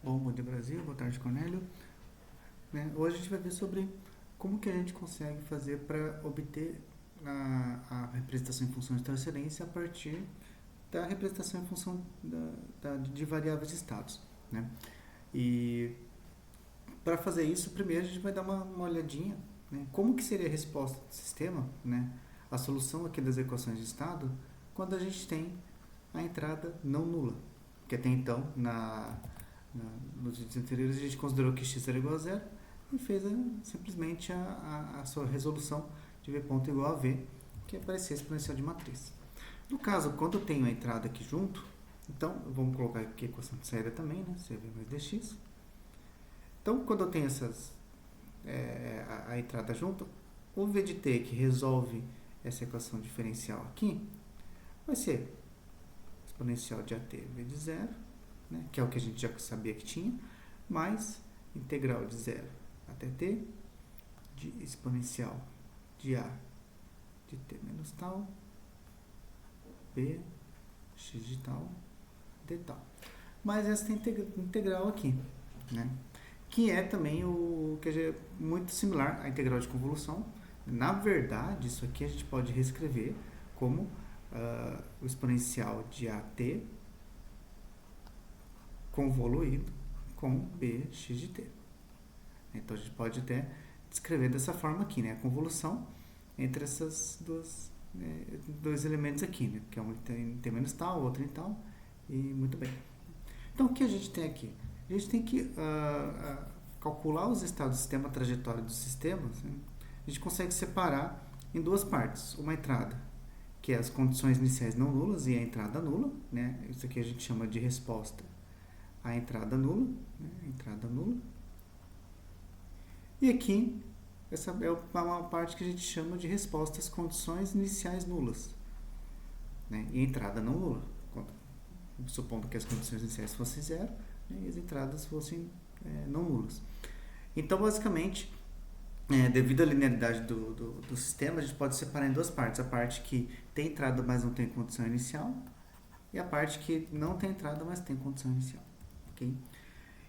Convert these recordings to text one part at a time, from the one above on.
Bom dia Brasil, boa tarde Cornélio. Hoje a gente vai ver sobre como que a gente consegue fazer para obter a representação em função de transferência a partir da representação em função de variáveis de estados. Né? E para fazer isso, primeiro a gente vai dar uma olhadinha, né? Como que seria a resposta do sistema, né? A solução aqui das equações de estado, quando a gente tem a entrada não nula, que até então nos vídeos anteriores a gente considerou que x era igual a zero e fez simplesmente a sua resolução de v ponto igual a v, que aparecer a exponencial de matriz. No caso, quando eu tenho a entrada aqui junto, então vamos colocar aqui a equação de saída também, né? cv mais dx. Então, quando eu tenho a entrada junto, o v de t que resolve essa equação diferencial aqui vai ser exponencial de at v de zero, né, que é o que a gente já sabia que tinha, mais integral de zero até t de exponencial de a de t menos tal, b, x de tal, d tal. Mas essa integral aqui, né, que é também o que é muito similar à integral de convolução. Na verdade, isso aqui a gente pode reescrever como o exponencial de at convoluído com bx de t. Então a gente pode até descrever dessa forma aqui, né? A convolução entre essas dois elementos aqui, né? Que um tem menos tal, o outro em tal, e muito bem. Então o que a gente tem aqui? A gente tem que calcular os estados do sistema, a trajetória dos sistemas, né? A gente consegue separar em duas partes. Uma entrada, que é as condições iniciais não nulas, e a entrada nula, né? Isso aqui a gente chama de resposta à entrada nula, né? Entrada nula. E aqui, essa é uma parte que a gente chama de resposta às condições iniciais nulas, né? E entrada não nula, supondo que as condições iniciais fossem zero, né? E as entradas fossem não nulas. Então, basicamente, devido à linearidade do sistema, a gente pode separar em duas partes. A parte que tem entrada, mas não tem condição inicial, e a parte que não tem entrada, mas tem condição inicial. Okay?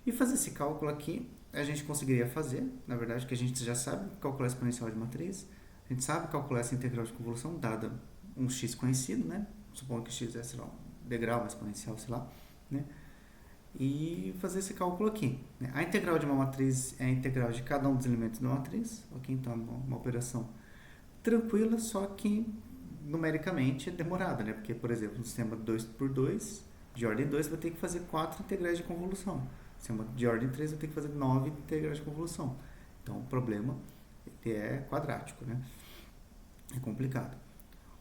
E fazer esse cálculo aqui, a gente conseguiria fazer, na verdade, que a gente já sabe calcular a exponencial de matriz, a gente sabe calcular essa integral de convolução, dada um x conhecido, né? Supondo que x é, sei lá, um degrau, uma exponencial, sei lá, né? E fazer esse cálculo aqui. A integral de uma matriz é a integral de cada um dos elementos da matriz, ok? Então é uma operação tranquila, só que numericamente é demorada, né? Porque, por exemplo, no sistema 2×2, de ordem 2, vai ter que fazer 4 integrais de convolução. No sistema de ordem 3, vai ter que fazer 9 integrais de convolução. Então o problema é quadrático, né? É complicado.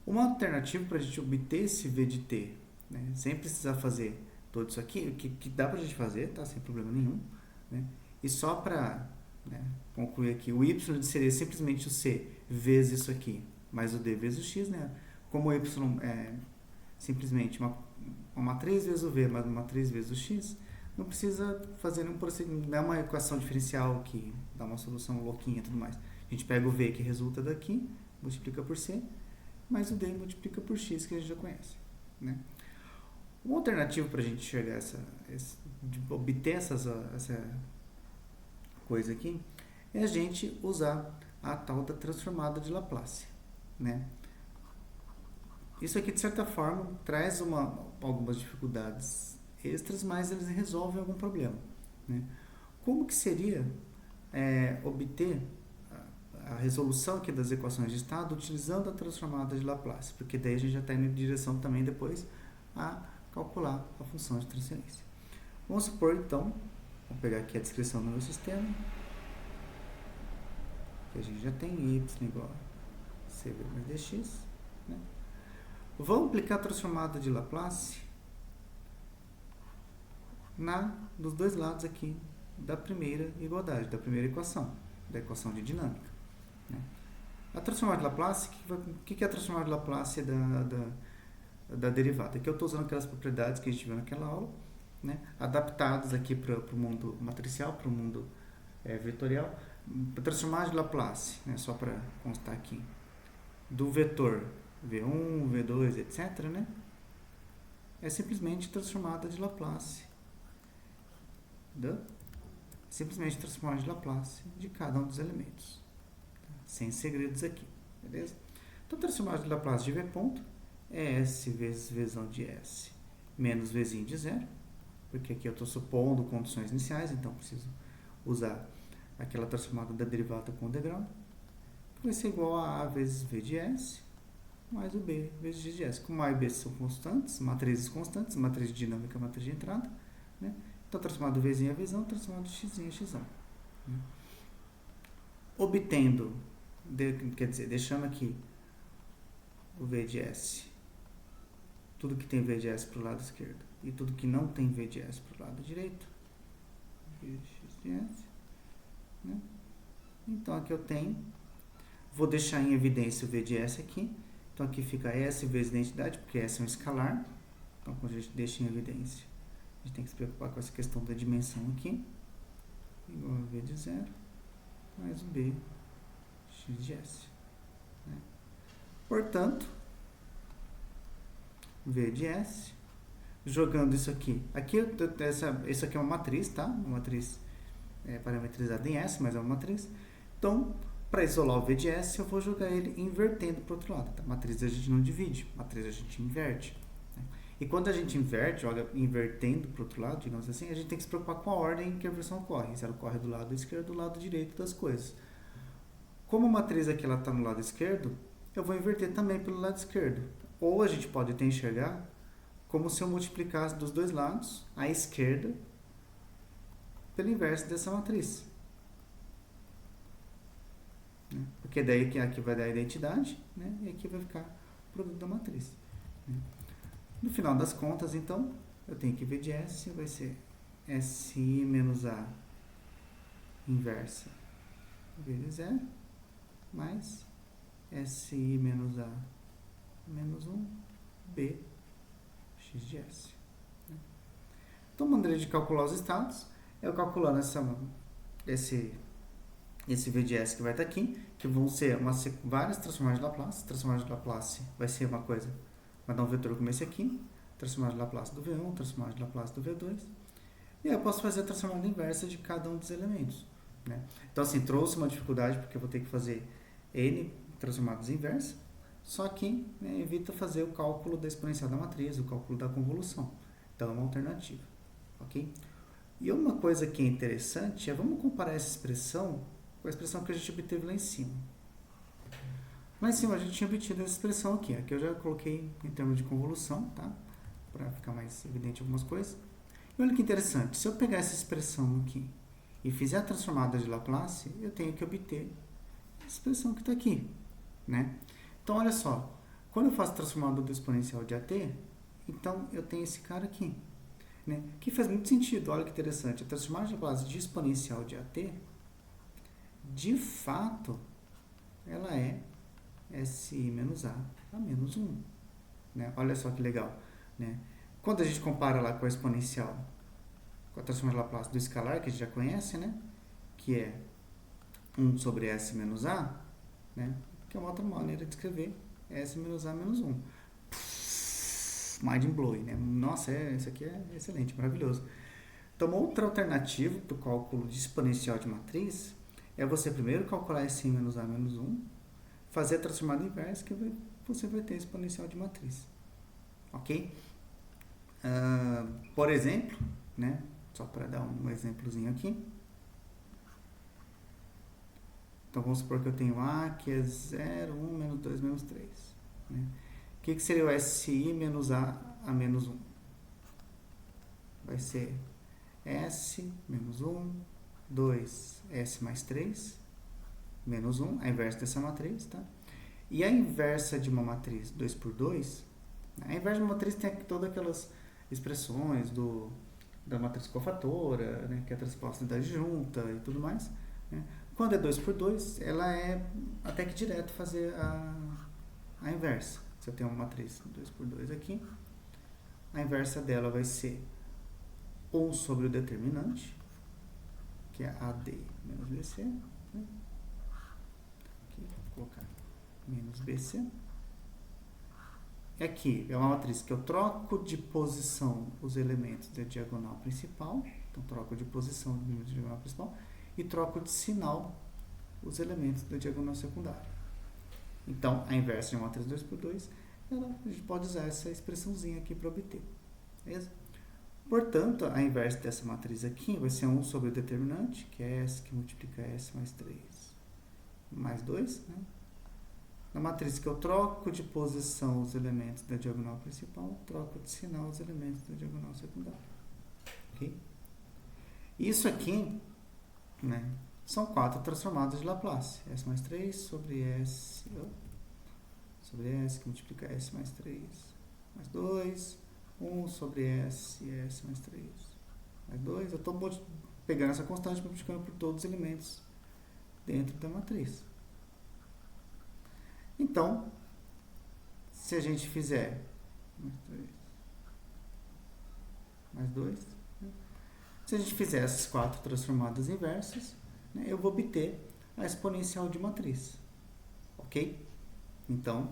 Uma alternativa para a gente obter esse v de t, né, sem precisar fazer tudo isso aqui, que dá pra gente fazer, tá? Sem problema nenhum, né? E só para concluir aqui, o y seria simplesmente o c vezes isso aqui, mais o d vezes o x, né? Como o y é simplesmente uma matriz vezes o v, mais uma matriz vezes o x, não precisa fazer nenhum procedimento, não é uma equação diferencial que dá uma solução louquinha e tudo mais. A gente pega o v que resulta daqui, multiplica por c, mais o d multiplica por x, que a gente já conhece, né? Uma alternativa para a gente chegar de obter essa coisa aqui é a gente usar a tal da transformada de Laplace, né? Isso aqui, de certa forma, traz algumas dificuldades extras, mas eles resolvem algum problema, né? Como que seria obter a resolução aqui das equações de estado utilizando a transformada de Laplace? Porque daí a gente já está indo em direção também depois a calcular a função de transferência. Vamos supor, então, vou pegar aqui a descrição do meu sistema, que a gente já tem y igual a cv mais dx, né? Vamos aplicar a transformada de Laplace nos dois lados aqui da primeira igualdade, da primeira equação, da equação de dinâmica, né? A transformada de Laplace, o que é a transformada de Laplace da derivada? Aqui eu estou usando aquelas propriedades que a gente viu naquela aula, né, adaptadas aqui para o mundo matricial, para o mundo vetorial. A transformada de Laplace, né, só para constar aqui, do vetor v1, v2, etc., né, é simplesmente transformada de Laplace simplesmente transformar de Laplace de cada um dos elementos. Tá? Sem segredos aqui, beleza? Então, transformar de Laplace de V ponto é S vezes Vzão de S menos Vzinho de zero, porque aqui eu estou supondo condições iniciais, então preciso usar aquela transformada da derivada com o degrau, que vai ser igual a A vezes V de S mais o B vezes G de S. Como A e B são constantes, matriz dinâmica, matriz de entrada, né? Então, transformado Vzinho a Vzão, transformado de Xzinho a Xzão. Né? Obtendo, quer dizer, deixando aqui o V de S, tudo que tem V de S para o lado esquerdo e tudo que não tem V de S para o lado direito, V de X de S, né? Então, aqui eu tenho, vou deixar em evidência o V de S aqui, então aqui fica S vezes identidade, porque S é um escalar, então quando a gente deixa em evidência, a gente tem que se preocupar com essa questão da dimensão aqui, igual a V de zero, mais o B X de S. Né? Portanto, V de S, jogando isso aqui, isso aqui é uma matriz, tá? Uma matriz parametrizada em S, mas é uma matriz. Então, para isolar o V de S, eu vou jogar ele invertendo para o outro lado. Tá? Matriz a gente não divide, matriz a gente inverte. Né? E quando a gente inverte, joga invertendo para o outro lado, digamos assim, a gente tem que se preocupar com a ordem em que a inversão ocorre. Se ela ocorre do lado esquerdo ou do lado direito das coisas. Como a matriz aqui está no lado esquerdo, eu vou inverter também pelo lado esquerdo. Ou a gente pode até enxergar como se eu multiplicasse dos dois lados, a esquerda, pelo inverso dessa matriz. Né? Porque daí aqui vai dar a identidade, né? E aqui vai ficar o produto da matriz. Né? No final das contas, então, eu tenho que V de S, vai ser SI menos A inversa V de zero, mais SI menos A menos 1, B, X de S. Né? Então, a maneira de calcular os estados é eu calculando esse V de S que vai estar aqui, que vão ser várias transformadas de Laplace. Transformada de Laplace vai ser uma coisa, vai dar um vetor como esse aqui, transformada de Laplace do V1, transformada de Laplace do V2, e aí eu posso fazer a transformada inversa de cada um dos elementos. Né? Então, assim, trouxe uma dificuldade, porque eu vou ter que fazer N transformadas inversas, só que evita fazer o cálculo da exponencial da matriz, o cálculo da convolução. Então, é uma alternativa. Ok? E uma coisa que é interessante é, vamos comparar essa expressão com a expressão que a gente obteve lá em cima. Lá em cima a gente tinha obtido essa expressão aqui. Aqui eu já coloquei em termos de convolução, tá? Para ficar mais evidente algumas coisas. E olha que interessante, se eu pegar essa expressão aqui e fizer a transformada de Laplace, eu tenho que obter a expressão que está aqui, né? Então, olha só, quando eu faço a transformada do exponencial de AT, então eu tenho esse cara aqui, né? Que faz muito sentido, olha que interessante. A transformada de Laplace de exponencial de AT, de fato, ela é SI menos A menos 1. Né? Olha só que legal. Né? Quando a gente compara lá com a exponencial, com a transformada de Laplace do escalar, que a gente já conhece, né? Que é 1 sobre S menos A, né? Que é uma outra maneira de escrever S menos A menos 1. Mind blowing, né? Nossa, isso aqui é excelente, maravilhoso. Então, uma outra alternativa para o cálculo de exponencial de matriz é você primeiro calcular S menos A menos 1, fazer a transformada inversa, que você vai ter exponencial de matriz. Ok? Por exemplo, né? Só para dar um exemplozinho aqui. Então, vamos supor que eu tenho A, que é 0, 1, menos 2, menos 3. Né? O que seria o SI menos A menos 1? Vai ser S menos 1, 2, S mais 3, menos 1, a inversa dessa matriz, tá? E a inversa de uma matriz 2 por 2, a inversa de uma matriz tem todas aquelas expressões da matriz cofatora, né, que é a transposta da junta e tudo mais. Né? Quando é 2 por 2, ela é até que direto fazer a inversa. Se eu tenho uma matriz 2 por 2 aqui, a inversa dela vai ser 1 sobre o determinante, que é AD menos BC. Né? Aqui, vou colocar menos BC. aqui é uma matriz que eu troco de posição os elementos da diagonal principal, então troco de posição os elementos da diagonal principal, e troco de sinal os elementos da diagonal secundária. Então, a inversa de uma matriz 2×2, a gente pode usar essa expressãozinha aqui para obter. Beleza? Portanto, a inversa dessa matriz aqui vai ser 1 sobre o determinante, que é S, que multiplica S mais 3, mais 2. Né? Na matriz que eu troco de posição os elementos da diagonal principal, troco de sinal os elementos da diagonal secundária. Okay? Isso aqui, né, são 4 transformadas de Laplace. S mais 3 sobre S, que multiplica S mais 3, mais 2, 1 sobre S, S mais 3, mais 2. Eu estou pegando essa constante e multiplicando por todos os elementos dentro da matriz. Então, se a gente fizer mais 3, mais 2, né? Se a gente fizer essas 4 transformadas inversas, né, eu vou obter a exponencial de matriz. Ok? Então,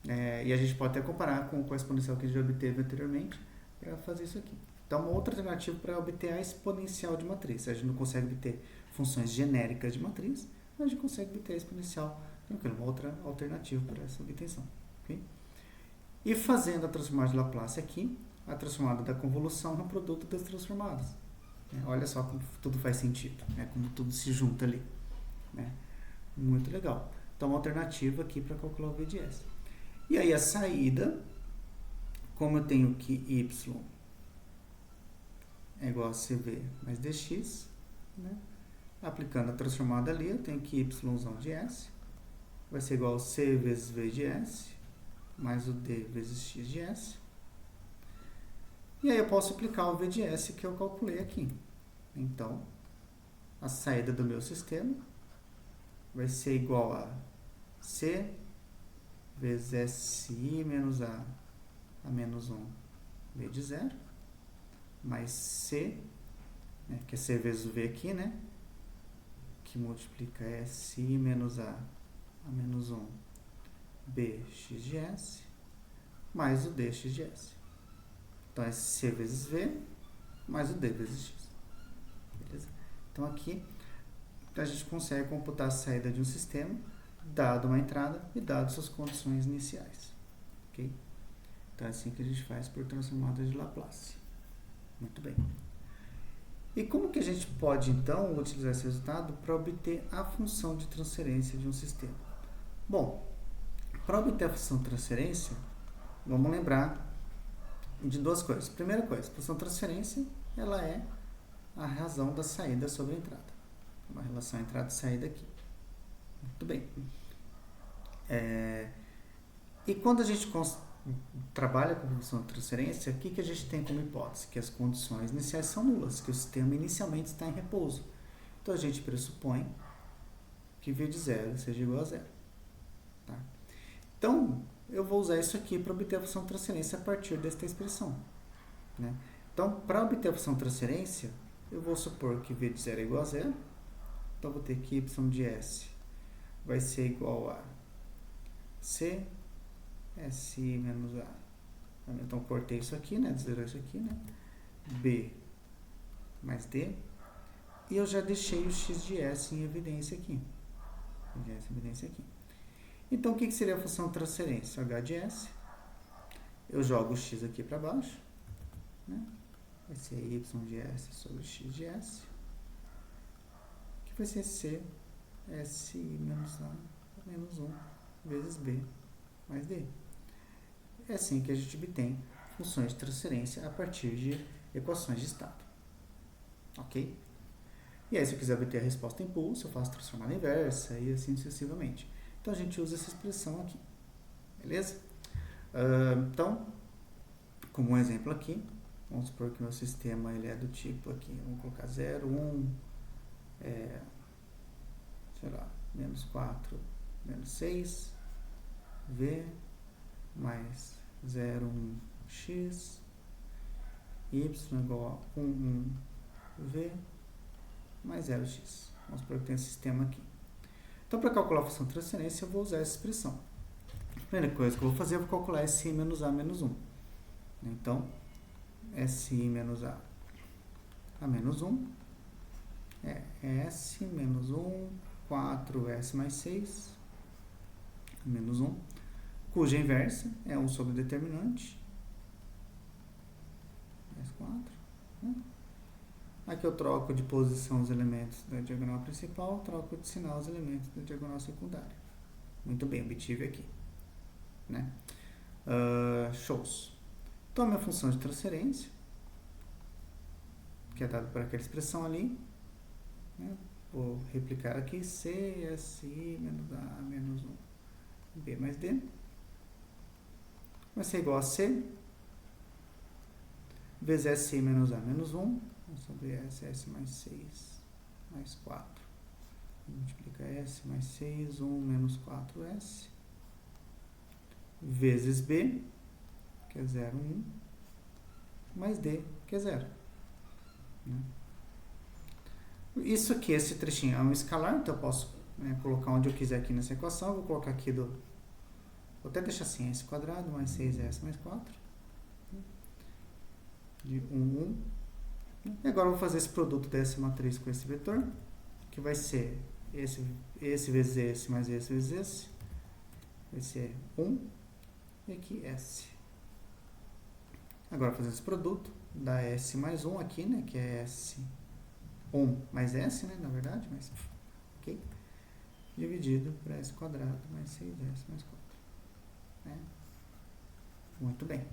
e a gente pode até comparar com a exponencial que a gente já obteve anteriormente para fazer isso aqui. Então, uma outra alternativa para obter a exponencial de matriz. A gente não consegue obter funções genéricas de matriz, mas a gente consegue obter a exponencial. Tranquilo, uma outra alternativa para essa obtenção. Okay? E fazendo a transformada de Laplace aqui, a transformada da convolução é um produto das transformadas. Olha só como tudo faz sentido, né? Como tudo se junta ali. Né? Muito legal. Então, uma alternativa aqui para calcular o V de S. E aí a saída, como eu tenho que y é igual a CV mais dx, né? Aplicando a transformada ali, eu tenho que y de S vai ser igual a C vezes V de S, mais o D vezes X de S. E aí eu posso aplicar o V de S que eu calculei aqui. Então, a saída do meu sistema vai ser igual a C vezes SI menos A menos 1 V de 0, mais C, né, que é C vezes o V aqui, né, que multiplica SI menos A menos 1 BX de S, mais o DX de S. Então, é C vezes V, mais o D vezes X. Beleza? Então, aqui, a gente consegue computar a saída de um sistema, dado uma entrada e dado suas condições iniciais. Ok? Então, é assim que a gente faz por transformada de Laplace. Muito bem. E como que a gente pode, então, utilizar esse resultado para obter a função de transferência de um sistema? Bom, para obter a função de transferência, vamos lembrar de duas coisas. Primeira coisa, a função de transferência, ela é a razão da saída sobre a entrada. Uma relação entrada e saída aqui. Muito bem. E quando a gente trabalha com função de transferência, o que a gente tem como hipótese? Que as condições iniciais são nulas, que o sistema inicialmente está em repouso. Então, a gente pressupõe que V de 0 seja igual a 0. Tá? Então, eu vou usar isso aqui para obter a função de transferência a partir desta expressão. Né? Então, para obter a função de transferência, eu vou supor que V de 0 é igual a 0. Então, vou ter que y de S vai ser igual a C, SI menos A. Então, cortei isso aqui, né? Zerou isso aqui, né? B mais D. E eu já deixei o X de S em evidência aqui. Então, o que seria a função de transferência? H de S. Eu jogo o X aqui para baixo. Né? Vai ser Y de S sobre X de S. Que vai ser C, SI menos A menos 1 vezes B mais D. É assim que a gente obtém funções de transferência a partir de equações de estado. Ok? E aí, se eu quiser obter a resposta em impulso, eu faço transformada inversa e assim sucessivamente. Então, a gente usa essa expressão aqui. Beleza? Então, como um exemplo aqui, vamos supor que o meu sistema ele é do tipo aqui, vamos colocar 0, 1, sei lá, menos 4, menos 6, V, mais 0, 1, X, Y igual a 1, 1, V, mais 0x. Vamos supor que tem esse sistema aqui. Então, para calcular a função de transferência, eu vou usar essa expressão. Primeira coisa que eu vou fazer, eu vou calcular SI menos A menos 1. Então, SI menos A menos 1 é S menos 1, 4S mais 6, menos 1, cuja inversa é 1 sobre o determinante, mais 4. Né? Aqui eu troco de posição os elementos da diagonal principal, troco de sinal os elementos da diagonal secundária. Muito bem, obtive aqui. Né? Shows. Então, a minha função de transferência, que é dada por aquela expressão ali, né? Vou replicar aqui, C, SI menos A menos 1, B mais D, vai ser igual a C, vezes SI menos A menos 1, sobre S mais 6, mais 4. Multiplica S mais 6, 1 menos 4S, vezes B, que é 0, 1, mais D, que é 0. Né? Isso aqui, esse trechinho é um escalar, então eu posso colocar onde eu quiser aqui nessa equação. Eu vou colocar aqui vou até deixar assim, S quadrado mais 6S mais 4, de 1, 1. E agora eu vou fazer esse produto dessa matriz com esse vetor, que vai ser esse vezes esse mais esse vezes esse, vai ser 1, e aqui S. Agora fazendo esse produto, dá S mais 1 aqui, né, que é S 1 mais S, né, na verdade, mas ok, dividido por S quadrado mais 6S mais 4. Né? Muito bem.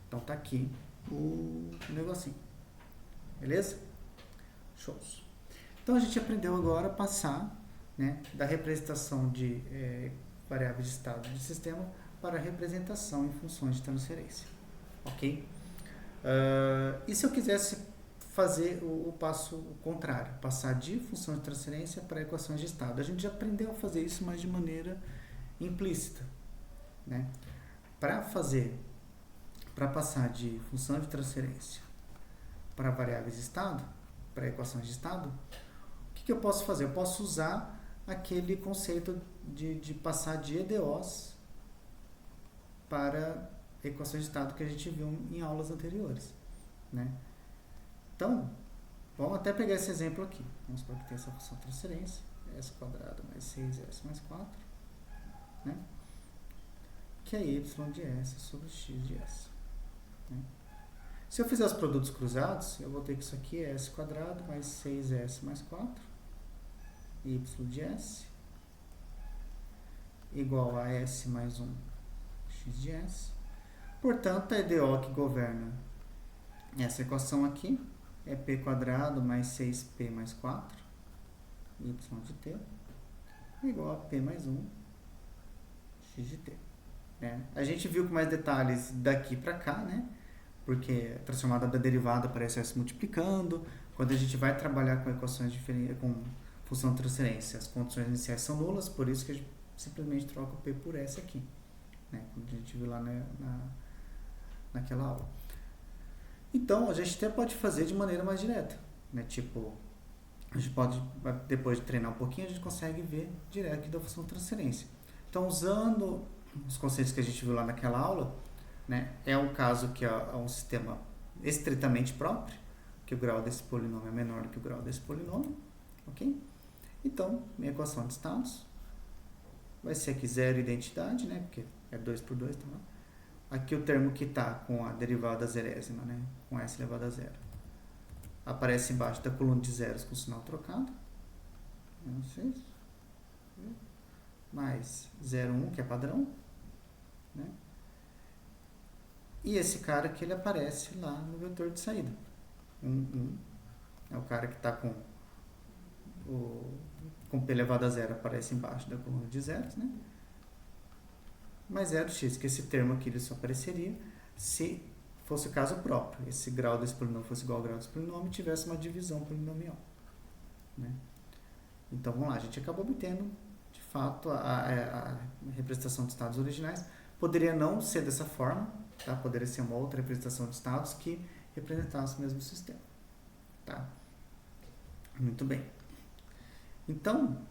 Então tá aqui o negocinho. Beleza? Shows. Então a gente aprendeu agora a passar, né, da representação de variáveis de estado de sistema para a representação em funções de transferência. Ok? E se eu quisesse fazer o passo contrário, passar de função de transferência para equações de estado? A gente já aprendeu a fazer isso, mas de maneira implícita. Né? Para passar de função de transferência para variáveis de estado, para equações de estado, o que eu posso fazer? Eu posso usar aquele conceito de passar de EDOs para equações de estado que a gente viu em aulas anteriores. Né? Então, vamos até pegar esse exemplo aqui. Vamos supor que tem essa função de transferência, S quadrado mais 6S mais 4, né? Que é y de S sobre x de S. Né? Se eu fizer os produtos cruzados, eu vou ter que isso aqui é S quadrado mais 6S mais 4, y de S, igual a S mais 1, x de S. Portanto, a EDO que governa essa equação aqui é P quadrado mais 6P mais 4, y de T, igual a P mais 1, x de T. Né? A gente viu com mais detalhes daqui para cá, né? Porque a transformada da derivada parece se multiplicando. Quando a gente vai trabalhar com equações diferentes, com função de transferência, as condições iniciais são nulas, por isso que a gente simplesmente troca o P por S aqui. Né? Como a gente viu lá naquela aula. Então, a gente até pode fazer de maneira mais direta. Né? Tipo, a gente pode, depois de treinar um pouquinho, a gente consegue ver direto aqui da função de transferência. Então, usando os conceitos que a gente viu lá naquela aula, né, é um caso que é um sistema estritamente próprio, que o grau desse polinômio é menor do que o grau desse polinômio. Ok? Então, minha equação de estados vai ser aqui zero identidade, né, porque é 2 por 2, tá lá. Aqui o termo que está com a derivada zerésima, né, com S elevado a zero, aparece embaixo da coluna de zeros com o sinal trocado. Mais 0,1, que é padrão. Né? E esse cara que ele aparece lá no vetor de saída. 1 é o cara que está com P elevado a zero, aparece embaixo da coluna de zeros, né? Mais 0x, que esse termo aqui ele só apareceria se fosse o caso próprio. Esse grau desse polinômio fosse igual ao grau desse polinômio e tivesse uma divisão polinomial. Né? Então, vamos lá, a gente acabou obtendo, de fato, a representação de estados originais. Poderia não ser dessa forma, tá? Poderia ser uma outra representação de estados que representasse o mesmo sistema. Tá? Muito bem. Então,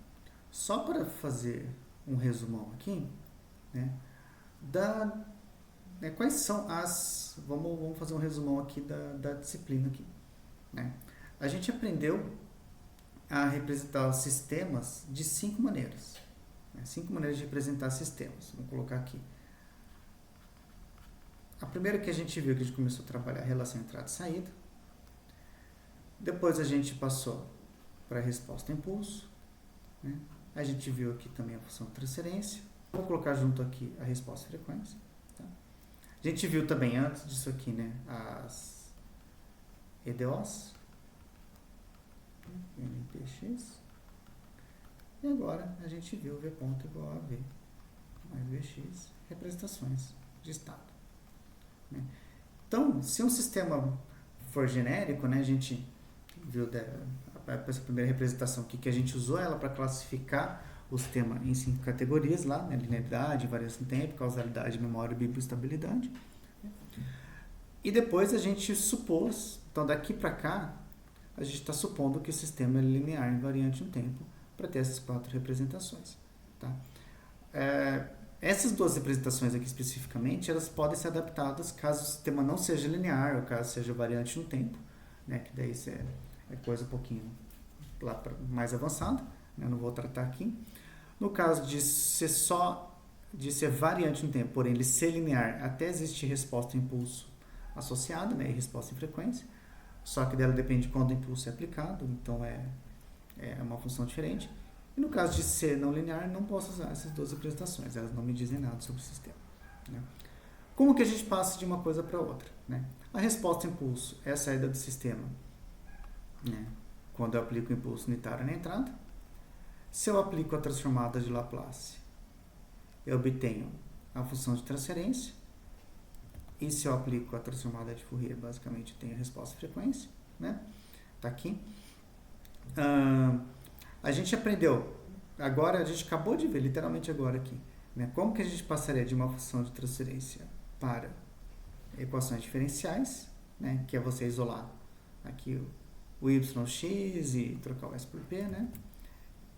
só para fazer um resumão aqui, né? quais são as... Vamos fazer um resumão aqui da disciplina aqui, né? A gente aprendeu a representar os sistemas de 5 maneiras. 5 maneiras de representar sistemas. Vamos colocar aqui. A primeira que a gente viu, que a gente começou a trabalhar, a relação entrada e saída. Depois a gente passou para a resposta impulso, né? A gente viu aqui também a função de transferência. Vou colocar junto aqui a resposta frequência. Tá? A gente viu também antes disso aqui, né, as EDOs, NPX. E agora a gente viu V ponto igual a V mais VX, representações de estado. Né? Então, se um sistema for genérico, né, a gente viu essa primeira representação aqui, que a gente usou ela para classificar o sistema em 5 categorias lá, né, linearidade, variação de tempo, causalidade, memória e bipoestabilidade. E depois a gente supôs, então daqui para cá, a gente está supondo que o sistema é linear invariante no tempo para ter essas 4 representações. Tá? Essas 2 representações aqui especificamente, elas podem ser adaptadas caso o sistema não seja linear ou caso seja variante no tempo, né? Que daí isso é coisa um pouquinho lá mais avançada, né? Eu não vou tratar aqui. No caso de ser variante no tempo, porém ele ser linear, até existe resposta impulso associada, né? E resposta em frequência, só que dela depende de quando o impulso é aplicado, então é uma função diferente. E no caso de ser não linear, não posso usar essas 2 representações, elas não me dizem nada sobre o sistema. Né? Como que a gente passa de uma coisa para outra? Né? A resposta impulso é a saída do sistema, né? Quando eu aplico o impulso unitário na entrada. Se eu aplico a transformada de Laplace, eu obtenho a função de transferência. E se eu aplico a transformada de Fourier, basicamente eu tenho a resposta frequência. Né? Tá aqui. A gente aprendeu, agora a gente acabou de ver, literalmente agora aqui, né, como que a gente passaria de uma função de transferência para equações diferenciais, né, que é você isolar aqui o yx e trocar o s por p, né,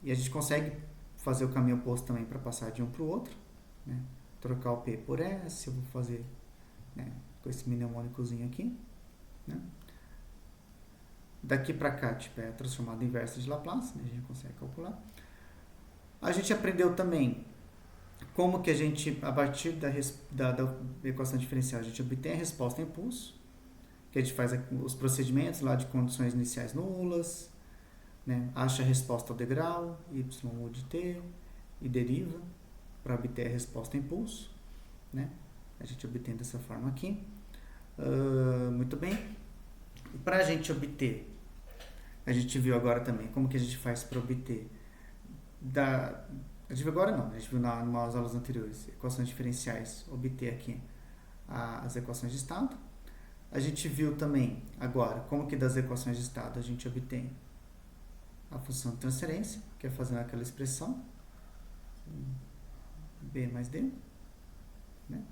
e a gente consegue fazer o caminho oposto também para passar de um para o outro, né, trocar o p por s, eu vou fazer, né, com esse mnemônicozinho aqui, né. Daqui para cá, tipo, é a transformada inversa de Laplace, né? A gente consegue calcular. A gente aprendeu também como que a gente, a partir da equação diferencial, a gente obtém a resposta a impulso, que a gente faz os procedimentos lá de condições iniciais nulas, né? Acha a resposta ao degrau, y u de t, e deriva para obter a resposta a impulso, né? A gente obtém dessa forma aqui. Muito bem. Para a gente obter, a gente viu agora também como que a gente faz para obter a gente viu agora não, a gente viu nas aulas anteriores, equações diferenciais, obter aqui as equações de estado. A gente viu também agora como que das equações de estado a gente obtém a função de transferência, que é fazendo aquela expressão b mais d, né?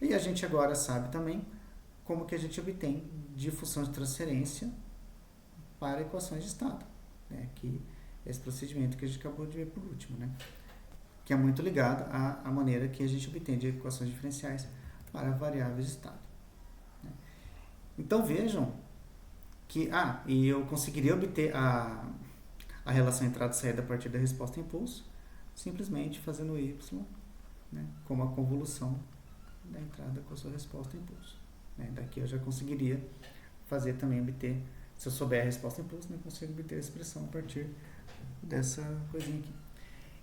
E a gente agora sabe também como que a gente obtém de função de transferência para equações de estado, né? Que é esse procedimento que a gente acabou de ver por último, né? Que é muito ligado à maneira que a gente obtém de equações diferenciais para variáveis de estado. Né? Então vejam que e eu conseguiria obter a relação entrada e saída a partir da resposta a impulso, simplesmente fazendo y, né, como a convolução da entrada com a sua resposta a impulso. Daqui eu já conseguiria fazer também, obter, se eu souber a resposta a impulso, eu consigo obter a expressão a partir dessa coisinha aqui.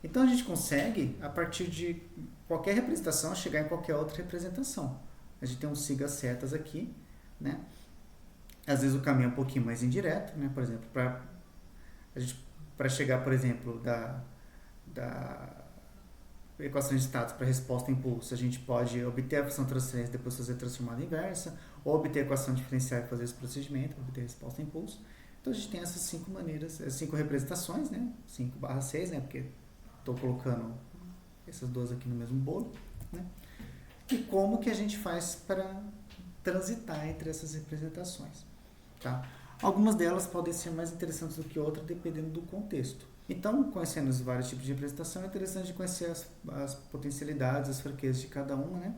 Então a gente consegue, a partir de qualquer representação, chegar em qualquer outra representação. A gente tem um siga setas aqui, né? Às vezes o caminho é um pouquinho mais indireto, né? Por exemplo, para chegar, por exemplo, da equação de status para resposta a impulso, a gente pode obter a função de transferência e depois fazer a transformada inversa, ou obter a equação diferencial e fazer esse procedimento, obter a resposta a impulso. Então a gente tem essas 5 maneiras, 5 representações, né? 5/6, né? Porque estou colocando essas 2 aqui no mesmo bolo, né? E como que a gente faz para transitar entre essas representações, tá? Algumas delas podem ser mais interessantes do que outras, dependendo do contexto. Então, conhecendo os vários tipos de representação, é interessante conhecer as potencialidades, as fraquezas de cada uma, né?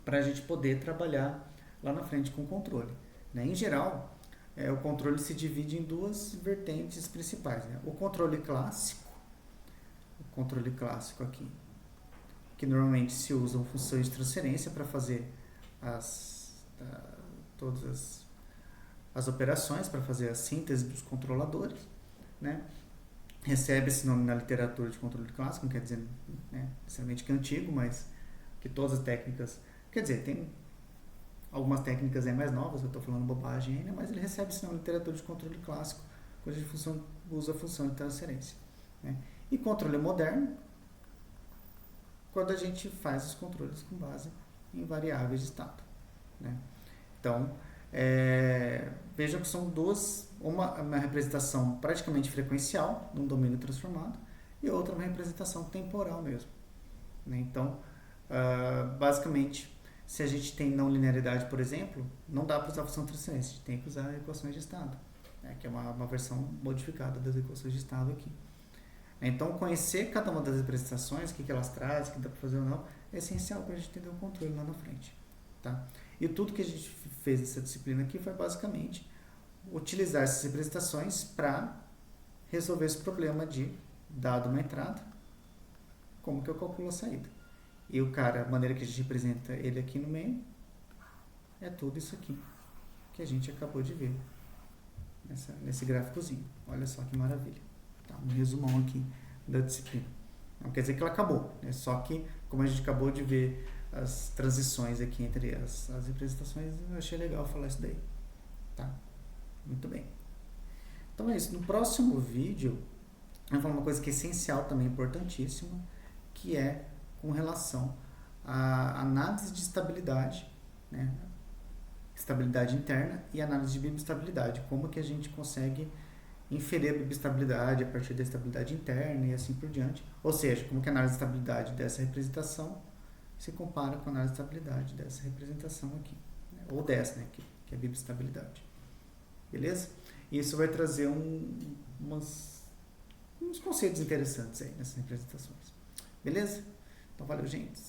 Para a gente poder trabalhar lá na frente com o controle. Né? Em geral, o controle se divide em duas vertentes principais. Né? O controle clássico aqui, que normalmente se usam funções de transferência para fazer todas as operações, para fazer a síntese dos controladores. Né? Recebe esse nome na literatura de controle clássico, não quer dizer necessariamente que é antigo, mas que todas as técnicas... Quer dizer, tem algumas técnicas mais novas, eu estou falando bobagem ainda, mas ele recebe esse nome na literatura de controle clássico, quando a gente usa a função de transferência. Né? E controle moderno, quando a gente faz os controles com base em variáveis de estado. Né? Então, vejam que são duas, uma representação praticamente frequencial, num domínio transformado, e outra uma representação temporal mesmo. Né? Então, basicamente, se a gente tem não linearidade, por exemplo, não dá para usar a função de transferência, a gente tem que usar equações de estado, né? Que é uma versão modificada das equações de estado aqui. Então, conhecer cada uma das representações, o que elas trazem, o que dá para fazer ou não, é essencial para a gente entender o controle lá na frente. Tá? E tudo que a gente fez nessa disciplina aqui foi basicamente utilizar essas representações para resolver esse problema de, dado uma entrada, como que eu calculo a saída. E o cara, a maneira que a gente representa ele aqui no meio, é tudo isso aqui que a gente acabou de ver nesse gráficozinho. Olha só que maravilha. Tá? Um resumão aqui da disciplina. Não quer dizer que ela acabou, né? Só que, como a gente acabou de ver as transições aqui entre as representações, eu achei legal falar isso daí. Tá? Muito bem. Então é isso. No próximo vídeo, eu vou falar uma coisa que é essencial também, importantíssima, que é com relação à análise de estabilidade, né? Estabilidade interna e análise de bibestabilidade. Como que a gente consegue inferir a bibestabilidade a partir da estabilidade interna e assim por diante. Ou seja, como que a análise de estabilidade dessa representação se compara com a análise de estabilidade dessa representação aqui. Né? Ou dessa, né? Que é a bibestabilidade. Beleza? E isso vai trazer uns conceitos interessantes aí nessas representações. Beleza? Então, valeu, gente.